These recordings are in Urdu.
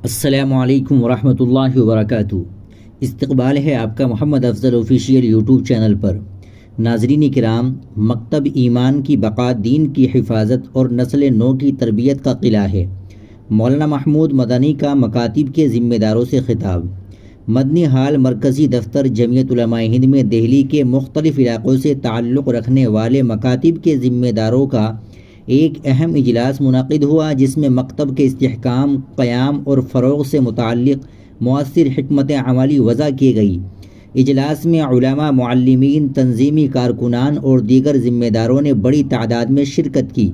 السلام علیکم ورحمۃ اللہ وبرکاتہ۔ استقبال ہے آپ کا محمد افضل آفیشیل یوٹیوب چینل پر۔ ناظرین کرام، مکتب ایمان کی بقا دین کی حفاظت اور نسل نو کی تربیت کا قلعہ ہے۔ مولانا محمود مدنی کا مکاتب کے ذمہ داروں سے خطاب۔ مدنی ہال مرکزی دفتر جمعیت علماء ہند میں دہلی کے مختلف علاقوں سے تعلق رکھنے والے مکاتب کے ذمہ داروں کا ایک اہم اجلاس منعقد ہوا، جس میں مکتب کے استحکام، قیام اور فروغ سے متعلق مؤثر حکمت عملی وضع کی گئی۔ اجلاس میں علماء، معلمین، تنظیمی کارکنان اور دیگر ذمہ داروں نے بڑی تعداد میں شرکت کی۔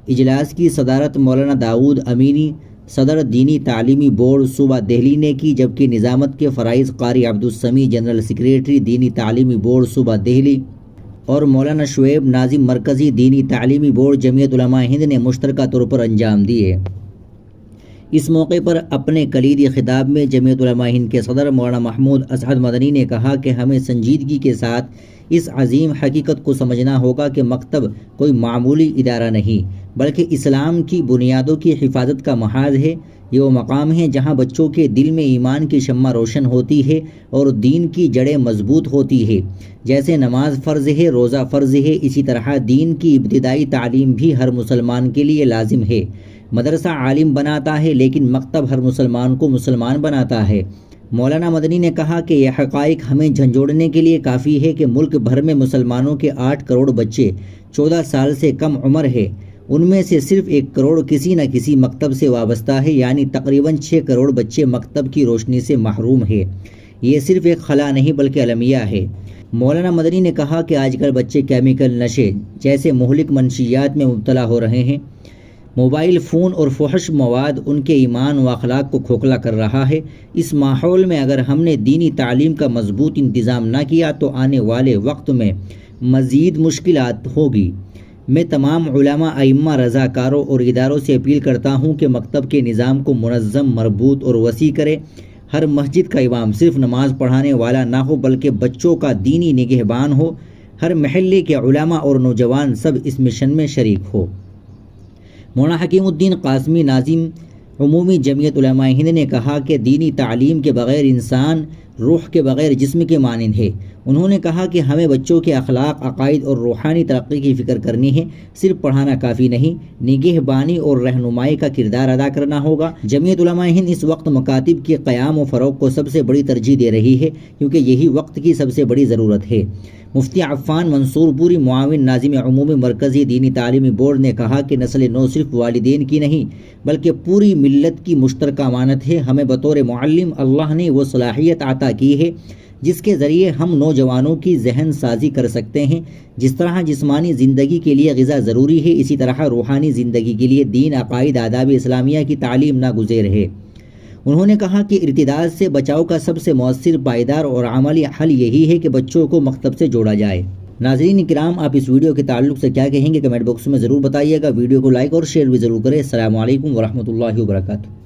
اجلاس کی صدارت مولانا داؤد امینی، صدر دینی تعلیمی بورڈ صوبہ دہلی نے کی، جبکہ نظامت کے فرائض قاری عبدالسمیع، جنرل سیکریٹری دینی تعلیمی بورڈ صوبہ دہلی، اور مولانا شعیب ناظم، مرکزی دینی تعلیمی بورڈ جمعیت علماء ہند نے مشترکہ طور پر انجام دیے۔ اس موقع پر اپنے کلیدی خطاب میں جمعیت علماء ہند کے صدر مولانا محمود اسعد مدنی نے کہا کہ ہمیں سنجیدگی کے ساتھ اس عظیم حقیقت کو سمجھنا ہوگا کہ مکتب کوئی معمولی ادارہ نہیں، بلکہ اسلام کی بنیادوں کی حفاظت کا محاذ ہے۔ یہ وہ مقام ہے جہاں بچوں کے دل میں ایمان کی شمع روشن ہوتی ہے اور دین کی جڑیں مضبوط ہوتی ہے۔ جیسے نماز فرض ہے، روزہ فرض ہے، اسی طرح دین کی ابتدائی تعلیم بھی ہر مسلمان کے لیے لازم ہے۔ مدرسہ عالم بناتا ہے، لیکن مکتب ہر مسلمان کو مسلمان بناتا ہے۔ مولانا مدنی نے کہا کہ یہ حقائق ہمیں جھنجھوڑنے کے لیے کافی ہے کہ ملک بھر میں مسلمانوں کے 8 کروڑ بچے 14 سال سے کم عمر ہے۔ ان میں سے صرف 1 کروڑ کسی نہ کسی مکتب سے وابستہ ہے، یعنی تقریباً 6 کروڑ بچے مکتب کی روشنی سے محروم ہے۔ یہ صرف ایک خلا نہیں بلکہ المیہ ہے۔ مولانا مدنی نے کہا کہ آج کل بچے کیمیکل نشے جیسے مہلک منشیات میں مبتلا ہو رہے ہیں۔ موبائل فون اور فحش مواد ان کے ایمان و اخلاق کو کھوکھلا کر رہا ہے۔ اس ماحول میں اگر ہم نے دینی تعلیم کا مضبوط انتظام نہ کیا تو آنے والے وقت میں مزید مشکلات ہوگی۔ میں تمام علماء، ائمہ، رضاکاروں اور اداروں سے اپیل کرتا ہوں کہ مکتب کے نظام کو منظم، مربوط اور وسیع کرے۔ ہر مسجد کا امام صرف نماز پڑھانے والا نہ ہو بلکہ بچوں کا دینی نگہبان ہو۔ ہر محلے کے علماء اور نوجوان سب اس مشن میں شریک ہو۔ مولانا حکیم الدین قاسمی ناظم عمومی جمعیت علماء ہند نے کہا کہ دینی تعلیم کے بغیر انسان روح کے بغیر جسم کے مانند ہے۔ انہوں نے کہا کہ ہمیں بچوں کے اخلاق، عقائد اور روحانی ترقی کی فکر کرنی ہے۔ صرف پڑھانا کافی نہیں، نگہبانی اور رہنمائی کا کردار ادا کرنا ہوگا۔ جمعیت علماء ہند اس وقت مکاتب کے قیام و فروغ کو سب سے بڑی ترجیح دے رہی ہے، کیونکہ یہی وقت کی سب سے بڑی ضرورت ہے۔ مفتی عفان منصور پوری، معاون ناظم عمومی مرکزی دینی تعلیمی بورڈ نے کہا کہ نسل نو صرف والدین کی نہیں بلکہ پوری ملت کی مشترکہ امانت ہے۔ ہمیں بطور معلم اللہ نے وہ صلاحیت عطا کی ہے جس کے ذریعے ہم نوجوانوں کی ذہن سازی کر سکتے ہیں۔ جس طرح جسمانی زندگی کے لیے غذا ضروری ہے، اسی طرح روحانی زندگی کے لیے دین، عقائد، آداب اسلامیہ کی تعلیم ناگزیر ہے۔ انہوں نے کہا کہ ارتداد سے بچاؤ کا سب سے مؤثر، پائیدار اور عملی حل یہی ہے کہ بچوں کو مکتب سے جوڑا جائے۔ ناظرین کرام، آپ اس ویڈیو کے تعلق سے کیا کہیں گے کمنٹ باکس میں ضرور بتائیے گا۔ ویڈیو کو لائک اور شیئر بھی ضرور کریں۔ السلام علیکم ورحمۃ اللہ وبرکاتہ۔